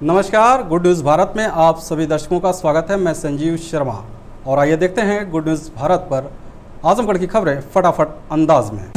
नमस्कार, good news Bharat में आप सभी दर्शकों का स्वागत है। मैं संजीव शर्मा और आइए देखते हैं गुड न्यूज़ भारत पर आजमगढ़ की खबरें फटाफट अंदाज में।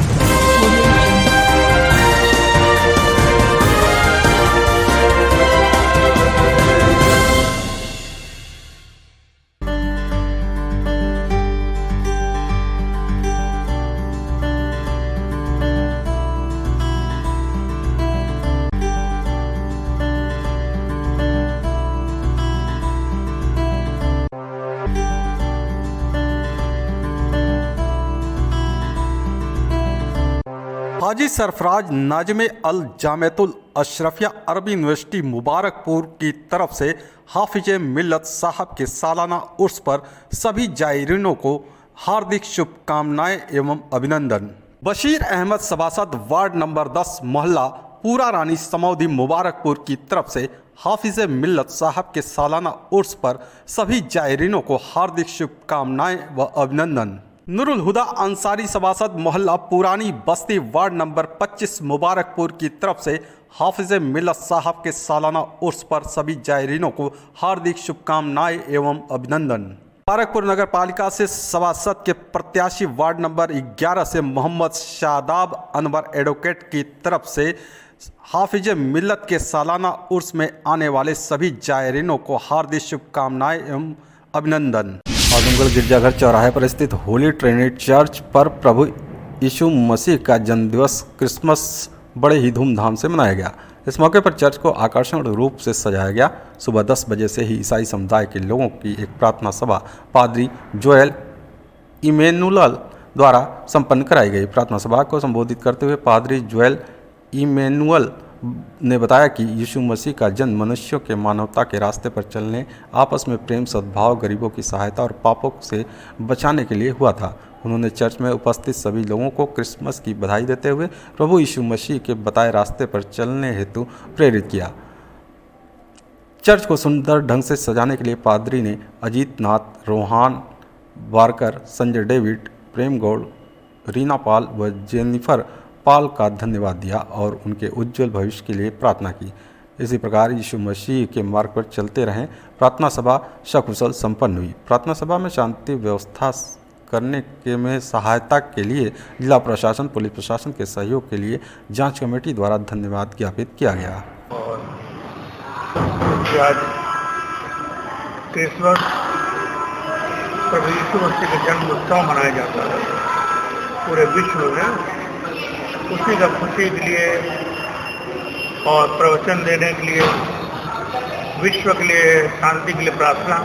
हाजी सरफराज नाजमे अल जामेतुल अशरफिया अरबी यूनिवर्सिटी मुबारकपुर की तरफ से हाफिज मिल्लत साहब के सालाना उर्स पर सभी जायरीनों को हार्दिक शुभकामनाएं एवं अभिनंदन। बशीर अहमद सभासद वार्ड नंबर 10 मोहल्ला पूरा रानी समौदी मुबारकपुर की तरफ से हाफिज मिल्लत साहब के सालाना उर्स पर सभी जायरीनों को हार्दिक शुभकामनाएं व अभिनंदन। नूरुल हुदा अंसारी सभासद मोहल्ला पुरानी बस्ती वार्ड नंबर 25 मुबारकपुर की तरफ से हाफिज मिल्लत साहब के सालाना उर्स पर सभी जायरीनों को हार्दिक शुभकामनाएं एवं अभिनंदन। मुबारकपुर नगर पालिका से सभासद के प्रत्याशी वार्ड नंबर 11 से मोहम्मद शादाब अनवर एडवोकेट की तरफ से हाफिज मिल्लत के सालाना उर्स में आने वाले सभी जायरीनों को हार्दिक शुभकामनाएं एवं अभिनंदन। आजमगढ़ गिरजाघर चौराहे पर स्थित होली ट्रिनिटी चर्च पर प्रभु यीशु मसीह का जन्मदिवस क्रिसमस बड़े ही धूमधाम से मनाया गया। इस मौके पर चर्च को आकर्षक रूप से सजाया गया। सुबह 10 बजे से ही ईसाई समुदाय के लोगों की एक प्रार्थना सभा पादरी जोएल इमैनुअल द्वारा संपन्न कराई गई। प्रार्थना सभा को संबोधित करते हुए पादरी जोएल इमैनुअल ने बताया कि यीशु मसीह का जन्म मनुष्यों के मानवता के रास्ते पर चलने, आपस में प्रेम, सद्भाव, गरीबों की सहायता और पापों से बचाने के लिए हुआ था। उन्होंने चर्च में उपस्थित सभी लोगों को क्रिसमस की बधाई देते हुए प्रभु यीशु मसीह के बताए रास्ते पर चलने हेतु प्रेरित किया। चर्च को सुंदर ढंग से सजाने के लिए पादरी ने अजीत नाथ, रोहान वारकर, संजय डेविड, प्रेम गौड़, रीना पाल व जेनिफर पाल का धन्यवाद दिया और उनके उज्जवल भविष्य के लिए प्रार्थना की। इसी प्रकार यीशु मसीह के मार्ग पर चलते रहें। प्रार्थना सभा सकुशल संपन्न हुई। प्रार्थना सभा में शांति व्यवस्था करने के में सहायता के लिए जिला प्रशासन, पुलिस प्रशासन के सहयोग के लिए जांच कमेटी द्वारा धन्यवाद ज्ञापित किया गया। और आज क्रिसमस प्रभु यीशु मसीह का जन्म उत्सव मनाया जाता है पूरे विश्व में। उसी का खुशी के लिए और प्रवचन देने के लिए, विश्व के लिए शांति के लिए प्रार्थना,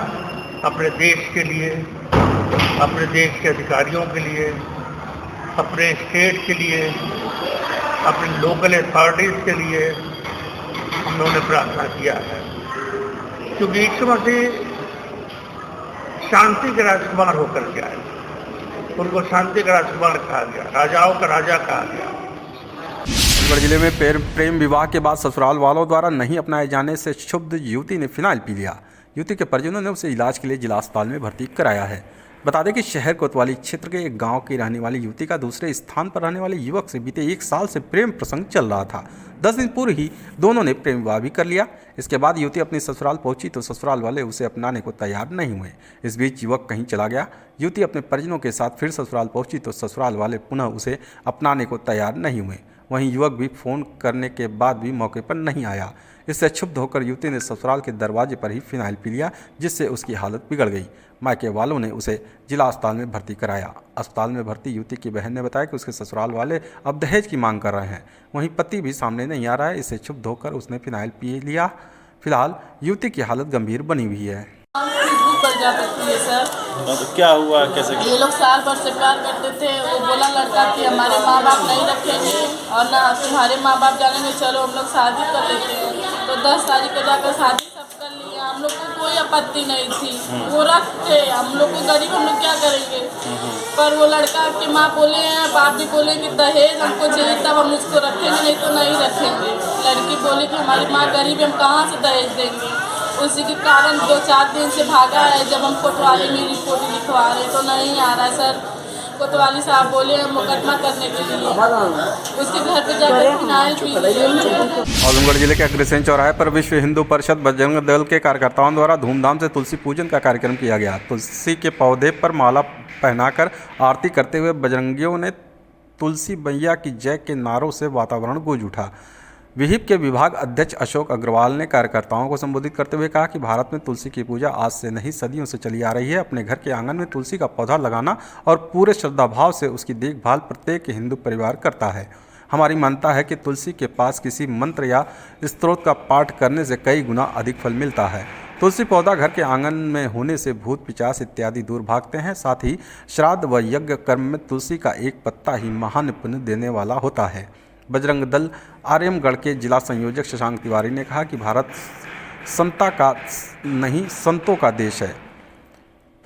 अपने देश के लिए, अपने देश के अधिकारियों के लिए, अपने स्टेट के लिए, अपने लोकल अथॉरिटीज़ के लिए हम लोगों ने प्रार्थना किया है। क्योंकि यीशु मसीह शांति के राजकुमार होकर के आए, उनको शांति का राजकुमार कहा गया, राजाओं का राजा कहा गया। आजमगढ़ जिले में प्रेम विवाह के बाद ससुराल वालों द्वारा नहीं अपनाए जाने से क्षुब्ध युवती ने फिनाइल पी लिया। युवती के परिजनों ने उसे इलाज के लिए जिला अस्पताल में भर्ती कराया है। बता दें कि शहर कोतवाली क्षेत्र के एक गांव की रहने वाली युवती का दूसरे स्थान पर रहने वाले युवक से बीते 1 साल से प्रेम प्रसंग चल रहा था। 10 दिन पूर्व ही दोनों ने प्रेम विवाह भी कर लिया। इसके बाद युवती अपनी ससुराल पहुंची तो ससुराल वाले उसे अपनाने को तैयार नहीं हुए। इस बीच युवक कहीं चला गया। युवती अपने परिजनों के साथ फिर ससुराल पहुंची तो ससुराल वाले पुनः उसे अपनाने को तैयार नहीं हुए। वहीं युवक भी फ़ोन करने के बाद भी मौके पर नहीं आया। इससे क्षुब्ध होकर युवती ने ससुराल के दरवाजे पर ही फिनाइल पी लिया, जिससे उसकी हालत बिगड़ गई। मायके वालों ने उसे जिला अस्पताल में भर्ती कराया। अस्पताल में भर्ती युवती की बहन ने बताया कि उसके ससुराल वाले अब दहेज की मांग कर रहे हैं। वहीं पति भी सामने नहीं आ रहा है। इससे क्षुब्ध होकर उसने फिनाइल पी लिया। फिलहाल युवती की हालत गंभीर बनी हुई है। सर तो क्या हुआ, कैसे? ये लोग साल भर से प्यार करते थे। वो बोला लड़का कि हमारे माँ बाप नहीं रखेंगे और ना तुम्हारे माँ बाप जानेंगे, चलो हम लोग शादी कर लेते हैं। तो 10 तारीख को जाकर शादी सब कर लिया। हम लोग को कोई आपत्ति नहीं थी, वो रखते। हम लोग को गरीब, हम लोग क्या करेंगे। पर वो लड़का की माँ बोले हैं, बाप भी बोले कि दहेज हमको चाहिए तब हम उसको रखेंगे, नहीं तो नहीं रखेंगे। लड़की बोली कि हमारी माँ गरीब, हम कहाँ से दहेज देंगे। उसी के कारण 2-4 दिन से भागा है। जब हम कोतवाली में रिपोर्ट लिखवा रहे तो नहीं आ रहा है सर। कोतवाली साहब बोले हैं मुकदमा करने के लिए, उसके घर पे जाकर फिनाइल पी लिए। आजमगढ़ जिले के अग्रसेन चौराहे पर विश्व हिंदू परिषद बजरंग दल के कार्यकर्ताओं द्वारा धूमधाम से तुलसी पूजन का कार्यक्रम किया गया। तुलसी के पौधे पर माला पहनाकर आरती करते हुए बजरंगियों ने तुलसी मैया की जय के नारों से वातावरण गूंज उठा। विहिप के विभाग अध्यक्ष अशोक अग्रवाल ने कार्यकर्ताओं को संबोधित करते हुए कहा कि भारत में तुलसी की पूजा आज से नहीं सदियों से चली आ रही है। अपने घर के आंगन में तुलसी का पौधा लगाना और पूरे श्रद्धाभाव से उसकी देखभाल प्रत्येक हिंदू परिवार करता है। हमारी मान्यता है कि तुलसी के पास किसी मंत्र या स्तोत्र का पाठ करने से कई गुना अधिक फल मिलता है। तुलसी पौधा घर के आंगन में होने से भूत पिशाच इत्यादि दूर भागते हैं। साथ ही श्राद्ध व यज्ञ कर्म में तुलसी का एक पत्ता ही महान पुण्य देने वाला होता है। बजरंग दल आर्यमगढ़ के जिला संयोजक शशांक तिवारी ने कहा कि भारत संता का नहीं संतों का देश है।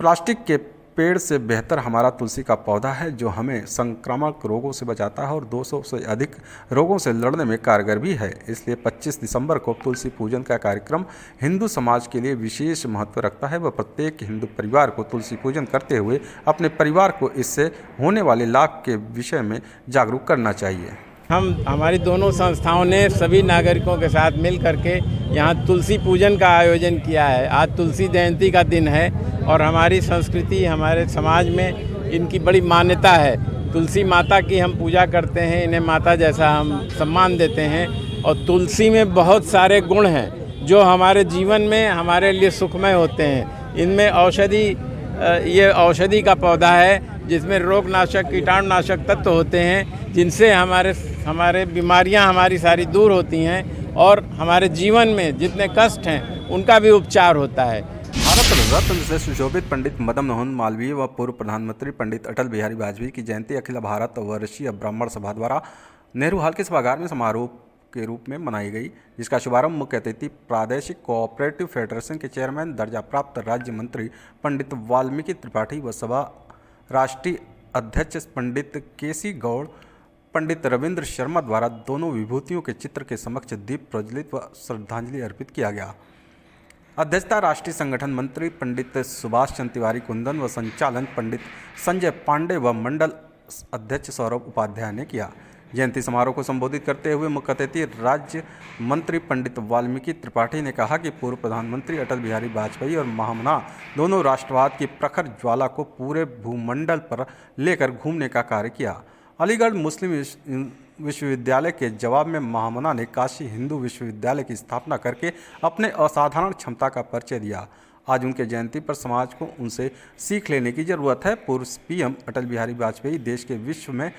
प्लास्टिक के पेड़ से बेहतर हमारा तुलसी का पौधा है, जो हमें संक्रामक रोगों से बचाता है और 200 से अधिक रोगों से लड़ने में कारगर भी है। इसलिए 25 दिसंबर को तुलसी पूजन का कार्यक्रम हिंदू समाज के लिए विशेष महत्व रखता है। वह प्रत्येक हिंदू परिवार को तुलसी पूजन करते हुए अपने परिवार को इससे होने वाले लाभ के विषय में जागरूक करना चाहिए। हमारी दोनों संस्थाओं ने सभी नागरिकों के साथ मिल करके यहाँ तुलसी पूजन का आयोजन किया है। आज तुलसी जयंती का दिन है और हमारी संस्कृति, हमारे समाज में इनकी बड़ी मान्यता है। तुलसी माता की हम पूजा करते हैं, इन्हें माता जैसा हम सम्मान देते हैं। और तुलसी में बहुत सारे गुण हैं जो हमारे जीवन में हमारे लिए सुखमय होते हैं। इनमें ये औषधि का पौधा है जिसमें रोगनाशक, कीटाणुनाशक तत्व होते हैं, जिनसे हमारे बीमारियां हमारी सारी दूर होती हैं और हमारे जीवन में जितने कष्ट हैं उनका भी उपचार होता है। भारत रत्न से सुशोभित पंडित मदन मोहन मालवीय व पूर्व प्रधानमंत्री पंडित अटल बिहारी वाजपेयी की जयंती अखिल भारत वर्षीय ब्राह्मण सभा द्वारा नेहरू हॉल के सभागार में समारोह के रूप में मनाई गई, जिसका शुभारंभ मुख्य अतिथि प्रादेशिक कोऑपरेटिव फेडरेशन के चेयरमैन दर्जा प्राप्त राज्य मंत्री पंडित वाल्मीकि त्रिपाठी व सभा राष्ट्रीय अध्यक्ष पंडित केसी गौड़, पंडित रविंद्र शर्मा द्वारा दोनों विभूतियों के चित्र के समक्ष दीप प्रज्वलित व श्रद्धांजलि अर्पित किया गया। अध्यक्षता राष्ट्रीय संगठन मंत्री पंडित सुभाष चंद्र तिवारी कुंदन व संचालन पंडित संजय पांडे व मंडल अध्यक्ष सौरभ उपाध्याय ने किया। जयंती समारोह को संबोधित करते हुए मुख्य अतिथि राज्य मंत्री पंडित वाल्मीकि त्रिपाठी ने कहा कि पूर्व प्रधानमंत्री अटल बिहारी वाजपेयी और महामना दोनों राष्ट्रवाद की प्रखर ज्वाला को पूरे भूमंडल पर लेकर घूमने का कार्य किया। अलीगढ़ मुस्लिम विश्वविद्यालय के जवाब में महामना ने काशी हिंदू विश्वविद्यालय की स्थापना करके अपने असाधारण क्षमता का परिचय दिया। आज उनके जयंती पर समाज को उनसे सीख लेने की जरूरत है। पूर्व पीएम अटल बिहारी वाजपेयी देश के विश्व में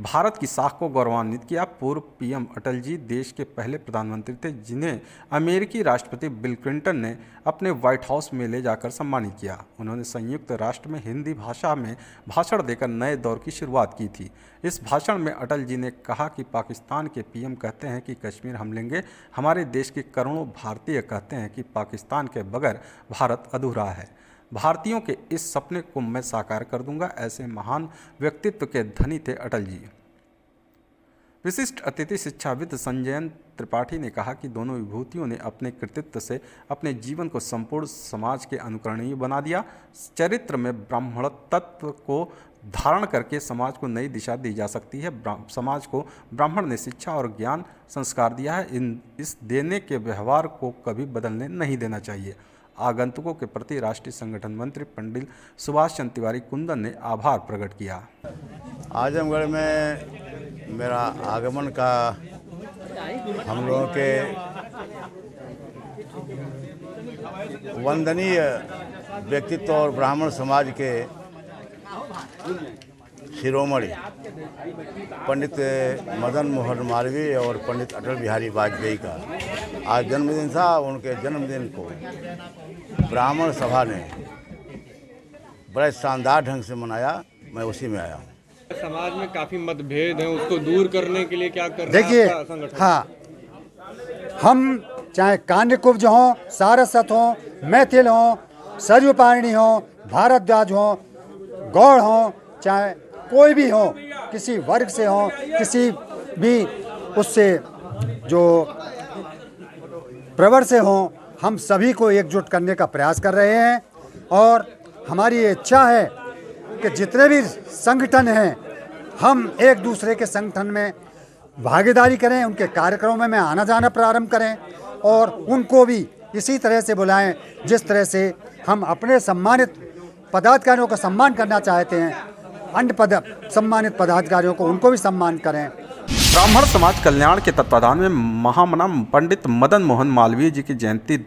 भारत की साख को गौरवान्वित किया। पूर्व पीएम अटल जी देश के पहले प्रधानमंत्री थे जिन्हें अमेरिकी राष्ट्रपति बिल क्लिंटन ने अपने व्हाइट हाउस में ले जाकर सम्मानित किया। उन्होंने संयुक्त राष्ट्र में हिंदी भाषा में भाषण देकर नए दौर की शुरुआत की थी। इस भाषण में अटल जी ने कहा कि पाकिस्तान के पीएम कहते हैं कि कश्मीर हम लेंगे, हमारे देश के करोड़ों भारतीय कहते हैं कि पाकिस्तान के बगैर भारत अधूरा है। भारतीयों के इस सपने को मैं साकार कर दूंगा। ऐसे महान व्यक्तित्व के धनी थे अटल जी। विशिष्ट अतिथि शिक्षाविद संजयन त्रिपाठी ने कहा कि दोनों विभूतियों ने अपने कृतित्व से अपने जीवन को संपूर्ण समाज के अनुकरणीय बना दिया। चरित्र में ब्राह्मण तत्व को धारण करके समाज को नई दिशा दी जा सकती है। समाज को ब्राह्मण ने शिक्षा और ज्ञान संस्कार दिया है। इस देने के व्यवहार को कभी बदलने नहीं देना चाहिए। आगंतुकों के प्रति राष्ट्रीय संगठन मंत्री पंडित सुभाष चंद्र तिवारी कुंदन ने आभार प्रकट किया। आजमगढ़ में मेरा आगमन का हम लोगों के वंदनीय व्यक्तित्व और ब्राह्मण समाज के शिरोमणि पंडित मदन मोहन मालवीय और पंडित अटल बिहारी वाजपेयी का आज जन्मदिन था। उनके जन्मदिन को ब्राह्मण सभा ने बड़े शानदार ढंग से मनाया। मैं उसी में आया हूँ। समाज में काफ़ी मतभेद हैं, उसको दूर करने के लिए क्या कर रहा है देखिए, आपका संगठन? हाँ, हम चाहे कान्यकुब्ज हों, सारस्वत हों, मैथिल हों, सरयू पारणी हों, भारद्वाज हों, गौड़ हों, चाहे कोई भी हो, किसी वर्ग से हो, किसी भी उससे जो प्रवर से हो, हम सभी को एकजुट करने का प्रयास कर रहे हैं। और हमारी ये इच्छा है के जितने भी संगठन हैं, हम एक दूसरे के संगठन में भागीदारी करें, उनके कार्यक्रमों में आना जाना प्रारंभ करें और उनको भी इसी तरह से बुलाएं जिस तरह से हम अपने सम्मानित पदाधिकारियों का सम्मान करना चाहते हैं। अन्य सम्मानित पदाधिकारियों को उनको भी सम्मान करें। ब्राह्मण समाज कल्याण के तत्वाधान में महामना पंडित मदन मोहन मालवीय जी की जयंती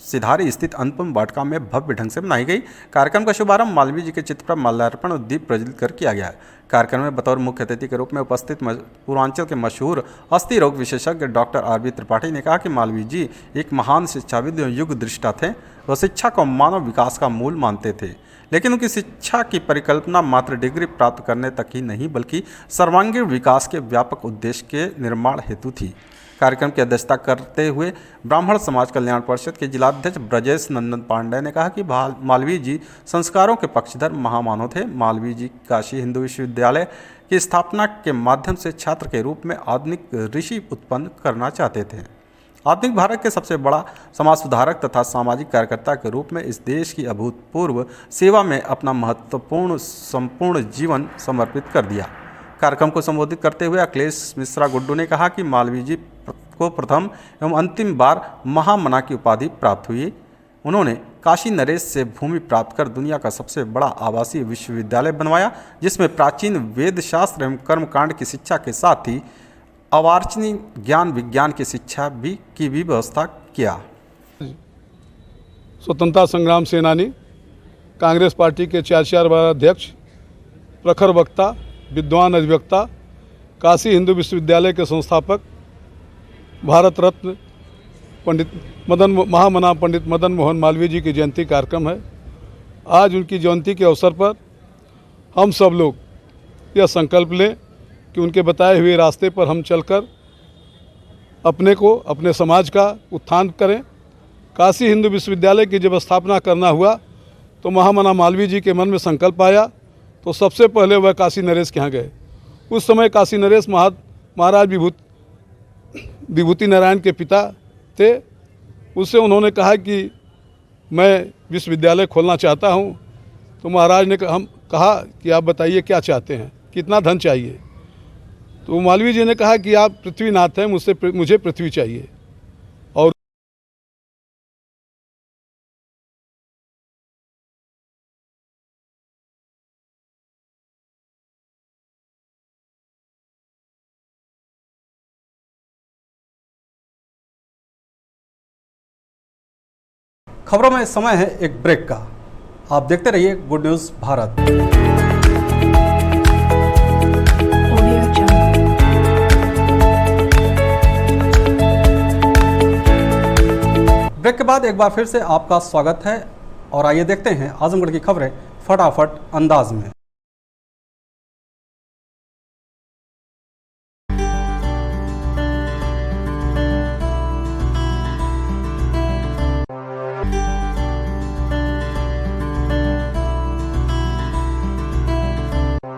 सिधारी स्थित अनुपम वाटिका में भव्य ढंग से मनाई गई। कार्यक्रम का शुभारंभ मालवीय जी के चित्र पर माल्यार्पण और दीप प्रज्वलित कर किया गया। कार्यक्रम में बतौर मुख्य अतिथि के रूप में उपस्थित पूर्वांचल के मशहूर अस्थि रोग विशेषज्ञ डॉक्टर आर.बी. त्रिपाठी ने कहा कि मालवीय जी एक महान शिक्षाविद और युग दृष्टा थे। वह शिक्षा को मानव विकास का मूल मानते थे, लेकिन उनकी शिक्षा की परिकल्पना मात्र डिग्री प्राप्त करने तक ही नहीं बल्कि सर्वांगीण विकास के व्यापक उद्देश्य के निर्माण हेतु थी। कार्यक्रम की अध्यक्षता करते हुए ब्राह्मण समाज कल्याण परिषद के जिलाध्यक्ष ब्रजेश नंदन पांडे ने कहा कि मालवीय जी संस्कारों के पक्षधर महामानव थे। मालवीय जी काशी हिंदू विश्वविद्यालय की स्थापना के माध्यम से छात्र के रूप में आधुनिक ऋषि उत्पन्न करना चाहते थे। आधुनिक भारत के सबसे बड़ा समाज सुधारक तथा सामाजिक कार्यकर्ता के रूप में इस देश की अभूतपूर्व सेवा में अपना महत्वपूर्ण संपूर्ण जीवन समर्पित कर दिया। कार्यक्रम को संबोधित करते हुए अखिलेश मिश्रा गुड्डू ने कहा कि मालवीय जी को प्रथम एवं अंतिम बार महामना की उपाधि प्राप्त हुई। उन्होंने काशी नरेश से भूमि प्राप्त कर दुनिया का सबसे बड़ा आवासीय विश्वविद्यालय बनवाया, जिसमें प्राचीन वेद शास्त्र एवं कर्मकांड की शिक्षा के साथ ही अवार्चनीय ज्ञान विज्ञान की शिक्षा की भी व्यवस्था किया। स्वतंत्रता संग्राम सेनानी, कांग्रेस पार्टी के 4 बार अध्यक्ष, प्रखर वक्ता, विद्वान अधिवक्ता, काशी हिंदू विश्वविद्यालय के संस्थापक, भारत रत्न महामना पंडित मदन मोहन मालवीय जी की जयंती कार्यक्रम है। आज उनकी जयंती के अवसर पर हम सब लोग यह संकल्प लें कि उनके बताए हुए रास्ते पर हम चलकर अपने को, अपने समाज का उत्थान करें। काशी हिंदू विश्वविद्यालय की जब स्थापना करना हुआ तो महामना मालवीय जी के मन में संकल्प आया, तो सबसे पहले वह काशी नरेश के यहाँ गए। उस समय काशी नरेश महाराज विभूति नारायण के पिता थे। उससे उन्होंने कहा कि मैं विश्वविद्यालय खोलना चाहता हूँ। तो महाराज ने कहा कि आप बताइए क्या चाहते हैं, कितना धन चाहिए। तो मालवीय जी ने कहा कि आप पृथ्वीनाथ हैं, मुझे पृथ्वी चाहिए। और खबरों में समय है एक ब्रेक का। आप देखते रहिए गुड न्यूज भारत। ब्रेक के बाद एक बार फिर से आपका स्वागत है और आइए देखते हैं आजमगढ़ की खबरें फटाफट अंदाज में।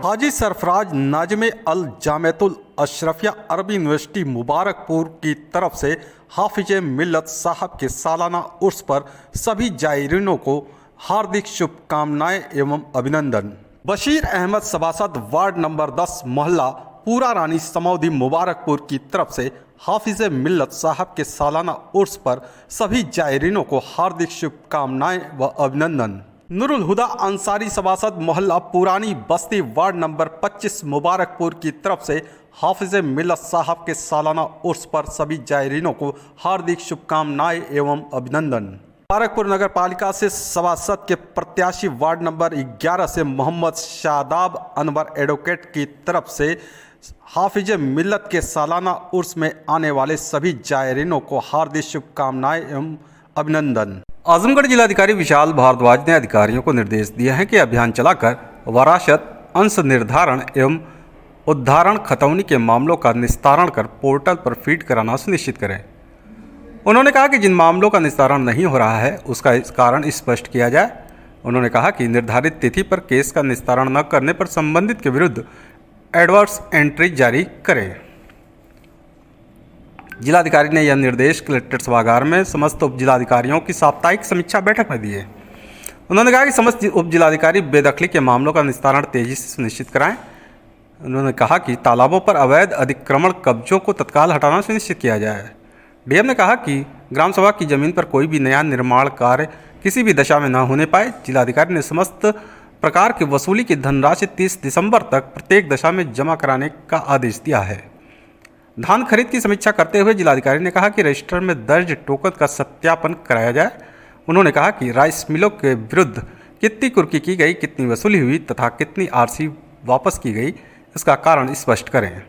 हाजी सरफराज नाजमे अल जामेतुल अशरफिया अरबी यूनिवर्सिटी मुबारकपुर की तरफ से हाफिज मिल्लत साहब के सालाना उर्स पर सभी जायरीनों को हार्दिक शुभकामनाएं एवं अभिनंदन। बशीर अहमद सभासद वार्ड नंबर 10 मोहल्ला पूरा रानी समौदी मुबारकपुर की तरफ से हाफिज मिल्लत साहब के सालाना उर्स पर सभी जायरीनों को हार्दिक शुभकामनाएं व अभिनंदन। नूरुल हुदा अंसारी सभासद मोहल्ला पुरानी बस्ती वार्ड नंबर 25 मुबारकपुर की तरफ से हाफिज मिल्लत साहब के सालाना उर्स पर सभी जायरीनों को हार्दिक शुभकामनाएं एवं अभिनंदन। मुबारकपुर नगर पालिका से सभासद के प्रत्याशी वार्ड नंबर 11 से मोहम्मद शादाब अनवर एडवोकेट की तरफ से हाफिज मिल्लत के सालाना उर्स में आने वाले सभी जायरीनों को हार्दिक शुभकामनाएं एवं अभिनंदन। आजमगढ़ जिलाधिकारी विशाल भारद्वाज ने अधिकारियों को निर्देश दिए हैं कि अभियान चलाकर वरासत, अंश निर्धारण एवं उद्धारण खतौनी के मामलों का निस्तारण कर पोर्टल पर फीड कराना सुनिश्चित करें। उन्होंने कहा कि जिन मामलों का निस्तारण नहीं हो रहा है उसका कारण स्पष्ट किया जाए। उन्होंने कहा कि निर्धारित तिथि पर केस का निस्तारण न करने पर संबंधित के विरुद्ध एडवर्स एंट्री जारी करें। जिलाधिकारी ने यह निर्देश कलेक्ट्रेट सभागार में समस्त उप जिलाधिकारियों की साप्ताहिक समीक्षा बैठक में दिए। उन्होंने कहा कि समस्त उप जिलाधिकारी बेदखली के मामलों का निस्तारण तेजी से सुनिश्चित कराएं। उन्होंने कहा कि तालाबों पर अवैध अतिक्रमण कब्जों को तत्काल हटाना सुनिश्चित किया जाए। डीएम ने कहा कि ग्राम सभा की जमीन पर कोई भी नया निर्माण कार्य किसी भी दशा में न होने पाए। जिलाधिकारी ने समस्त प्रकार की वसूली की धनराशि 30 दिसंबर तक प्रत्येक दशा में जमा कराने का आदेश दिया है। धान खरीद की समीक्षा करते हुए जिलाधिकारी ने कहा कि रजिस्टर में दर्ज टोकन का सत्यापन कराया जाए। उन्होंने कहा कि राइस मिलों के विरुद्ध कितनी कुर्की की गई, कितनी वसूली हुई तथा कितनी आरसी वापस की गई, इसका कारण स्पष्ट करें।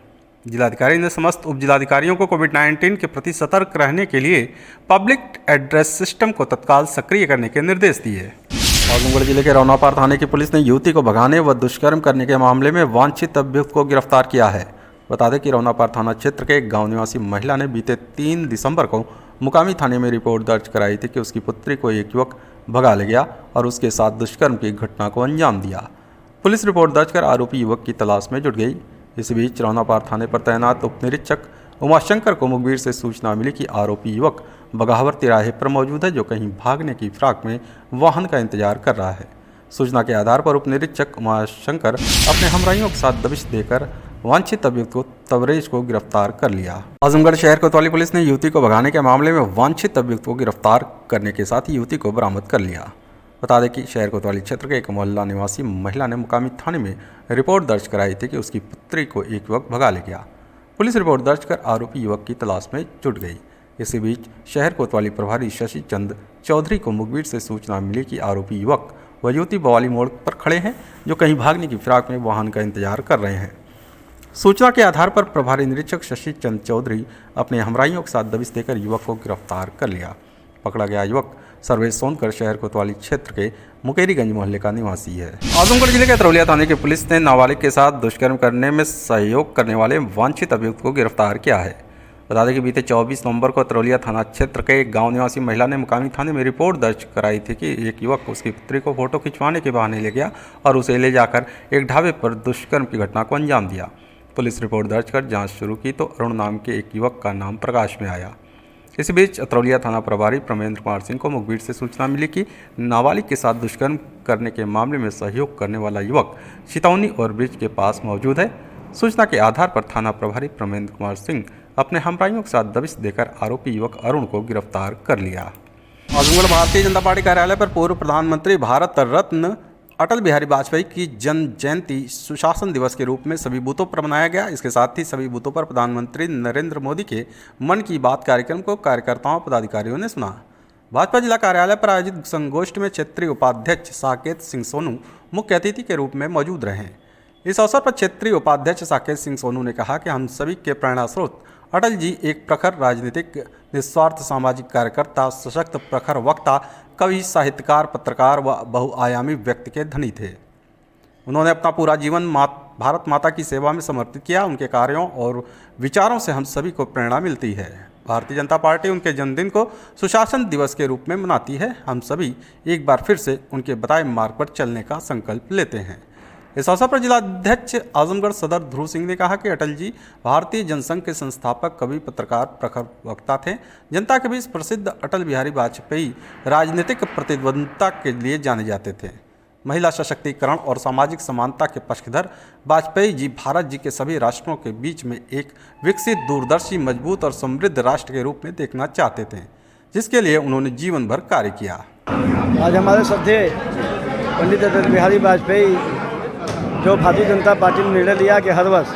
जिलाधिकारी ने समस्त उप जिलाधिकारियों को कोविड-19 के प्रति सतर्क रहने के लिए पब्लिक एड्रेस सिस्टम को तत्काल सक्रिय करने के निर्देश दिए। आजमगढ़ जिले के रौनापार थाने की पुलिस ने युवती को भगाने व दुष्कर्म करने के मामले में वांछित अभियुक्त को गिरफ्तार किया है। बता दें कि रौनापार थाना क्षेत्र के एक गाँव निवासी महिला ने बीते 3 दिसंबर को मुकामी थाने में रिपोर्ट दर्ज कराई थी कि उसकी पुत्री को एक युवक भगा ले गया और उसके साथ दुष्कर्म की घटना को अंजाम दिया। पुलिस रिपोर्ट दर्ज कर आरोपी युवक की तलाश में जुट गई। इस बीच रौनापार थाने पर तैनात उप निरीक्षक उमाशंकर को मुखबिर से सूचना मिली कि आरोपी युवक बगाहवर तिराहे पर मौजूद है, जो कहीं भागने की फिराक में वाहन का इंतजार कर रहा है। सूचना के आधार पर उप निरीक्षक उमाशंकर अपने हमराइयों के साथ दबिश देकर वांछित अभियुक्त को तबरेज को गिरफ्तार कर लिया। आजमगढ़ शहर कोतवाली पुलिस ने युवती को भगाने के मामले में वांछित अभियुक्त को गिरफ्तार करने के साथ ही युवती को बरामद कर लिया। बता दें कि शहर कोतवाली क्षेत्र के एक मोहल्ला निवासी महिला ने मुकामी थाने में रिपोर्ट दर्ज कराई थी कि उसकी पुत्री को एक युवक भगा ले गया। पुलिस रिपोर्ट दर्ज कर आरोपी युवक की तलाश में जुट गई। इसी बीच शहर कोतवाली प्रभारी शशि चंद चौधरी को मुखबिर से सूचना मिली कि आरोपी युवक व युवती बवाली मोड़ पर खड़े हैं, जो कहीं भागने की फिराक में वाहन का इंतजार कर रहे हैं। सूचना के आधार पर प्रभारी निरीक्षक शशि चंद चौधरी अपने हमराइयों के साथ दबिश देकर युवक को गिरफ्तार कर लिया। पकड़ा गया युवक सर्वेश सोनकर शहर कोतवाली क्षेत्र के मुकेरीगंज मोहल्ले का निवासी है। आजमगढ़ जिले के तरौलिया थाने की पुलिस ने नाबालिग के साथ दुष्कर्म करने में सहयोग करने वाले वांछित अभियुक्त को गिरफ्तार किया है। बता दें कि बीते 24 नवंबर को तरौलिया थाना क्षेत्र के एक गाँव निवासी महिला ने मुकामी थाने में रिपोर्ट दर्ज कराई थी कि एक युवक उसकी पुत्री को फोटो खिंचवाने के बहाने ले गया और उसे ले जाकर एक ढाबे पर दुष्कर्म की घटना को अंजाम दिया। पुलिस रिपोर्ट दर्ज कर जांच शुरू की तो अरुण नाम के एक युवक का नाम प्रकाश में आया। इसी बीच अतरौलिया थाना प्रभारी प्रमेंद्र कुमार सिंह को मुखबिर से सूचना मिली कि नाबालिग के साथ दुष्कर्म करने के मामले में सहयोग करने वाला युवक चितौनी और ब्रिज के पास मौजूद है। सूचना के आधार पर थाना प्रभारी प्रमेंद्र कुमार सिंह अपने हमराइयों के साथ दबिश देकर आरोपी युवक अरुण को गिरफ्तार कर लिया। आजमगढ़ भारतीय जनता पार्टी कार्यालय पर पूर्व प्रधानमंत्री भारत रत्न अटल बिहारी वाजपेयी की जन्म जयंती सुशासन दिवस के रूप में सभी बूथों पर मनाया गया। इसके साथ ही सभी बूथों पर प्रधानमंत्री नरेंद्र मोदी के मन की बात कार्यक्रम को कार्यकर्ताओं पदाधिकारियों ने सुना। भाजपा जिला कार्यालय पर आयोजित संगोष्ठी में क्षेत्रीय उपाध्यक्ष साकेत सिंह सोनू मुख्य अतिथि के रूप में मौजूद रहे। इस अवसर पर क्षेत्रीय उपाध्यक्ष साकेत सिंह सोनू ने कहा कि हम सभी के प्रेरणा स्रोत अटल जी एक प्रखर राजनीतिक, निस्वार्थ सामाजिक कार्यकर्ता, सशक्त प्रखर वक्ता, कवि, साहित्यकार, पत्रकार व बहुआयामी व्यक्ति के धनी थे। उन्होंने अपना पूरा जीवन भारत माता की सेवा में समर्पित किया। उनके कार्यों और विचारों से हम सभी को प्रेरणा मिलती है। भारतीय जनता पार्टी उनके जन्मदिन को सुशासन दिवस के रूप में मनाती है। हम सभी एक बार फिर से उनके बताए मार्ग पर चलने का संकल्प लेते हैं। इस अवसर पर जिलाध्यक्ष आजमगढ़ सदर ध्रुव सिंह ने कहा कि अटल जी भारतीय जनसंघ के संस्थापक, कवि, पत्रकार, प्रखर वक्ता थे। जनता के बीच प्रसिद्ध अटल बिहारी वाजपेयी राजनीतिक प्रतिबद्धता के लिए जाने जाते थे। महिला सशक्तिकरण और सामाजिक समानता के पक्षधर वाजपेयी जी भारत जी के सभी राष्ट्रों के बीच में एक विकसित, दूरदर्शी, मजबूत और समृद्ध राष्ट्र के रूप में देखना चाहते थे, जिसके लिए उन्होंने जीवन भर कार्य किया। आज हमारे श्रद्धेय पंडित अटल बिहारी वाजपेयी जो भारतीय जनता पार्टी ने निर्णय लिया कि हर वर्ष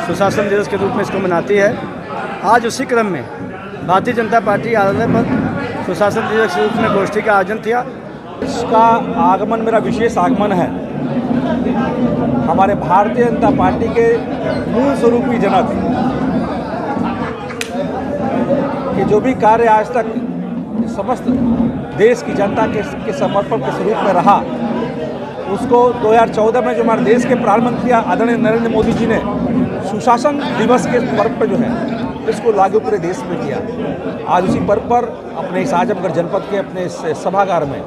सुशासन दिवस के रूप में इसको मनाती है, आज उसी क्रम में भारतीय जनता पार्टी कार्यालय पर सुशासन दिवस के रूप में गोष्ठी का आयोजन किया। इसका आगमन मेरा विशेष आगमन है। हमारे भारतीय जनता पार्टी के मूल स्वरूपी जनक कि जो भी कार्य आज तक समस्त देश की जनता के समर्पण के स्वरूप में रहा, उसको 2014 में जो हमारे देश के प्रधानमंत्री आदरणीय नरेंद्र मोदी जी ने सुशासन दिवस के पर्व पर जो है इसको लागू पूरे देश में किया। आज उसी पर्व पर अपने इस आजमगढ़ जनपद के अपने इस सभागार में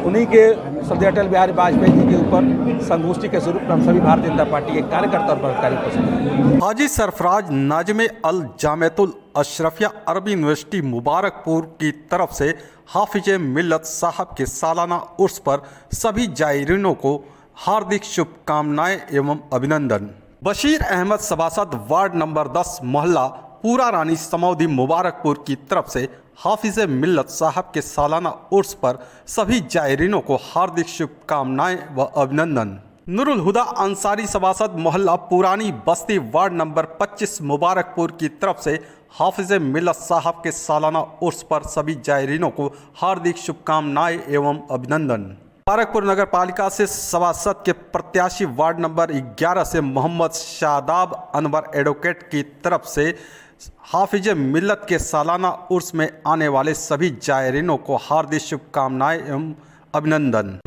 उन्हीं के श्रद्धेय अटल बिहारी वाजपेयी जी के ऊपर संगोष्ठी के स्वरूप में हम सभी भारतीय जनता पार्टी के कार्यकर्ता और पदाधिकारी उपस्थित हैं। हाजी सरफराज नाजमे अल जामेतुल अशरफिया अरबी यूनिवर्सिटी मुबारकपुर की तरफ से हाफिज मिल्लत साहब के सालाना उर्स पर सभी जायरीनों को हार्दिक शुभकामनाएं एवं अभिनंदन। बशीर अहमद सभासद वार्ड नंबर 10 मोहल्ला पूरा रानी समौदी मुबारकपुर की तरफ से हाफिज मिल्लत साहब के सालाना उर्स पर सभी जायरीनों को हार्दिक शुभकामनाएं व अभिनंदन। नूरुल हुदा अंसारी सभासद मोहल्ला पुरानी बस्ती वार्ड नंबर 25 मुबारकपुर की तरफ से हाफिज मिल्लत साहब के सालाना उर्स पर सभी जायरीनों को हार्दिक शुभकामनाएं एवं अभिनंदन। मुबारकपुर नगर पालिका से सभासद के प्रत्याशी वार्ड नंबर 11 से मोहम्मद शादाब अनवर एडवोकेट की तरफ से हाफिज मिल्लत के सालाना उर्स में आने वाले सभी जायरीनों को हार्दिक शुभकामनाएं एवं अभिनंदन।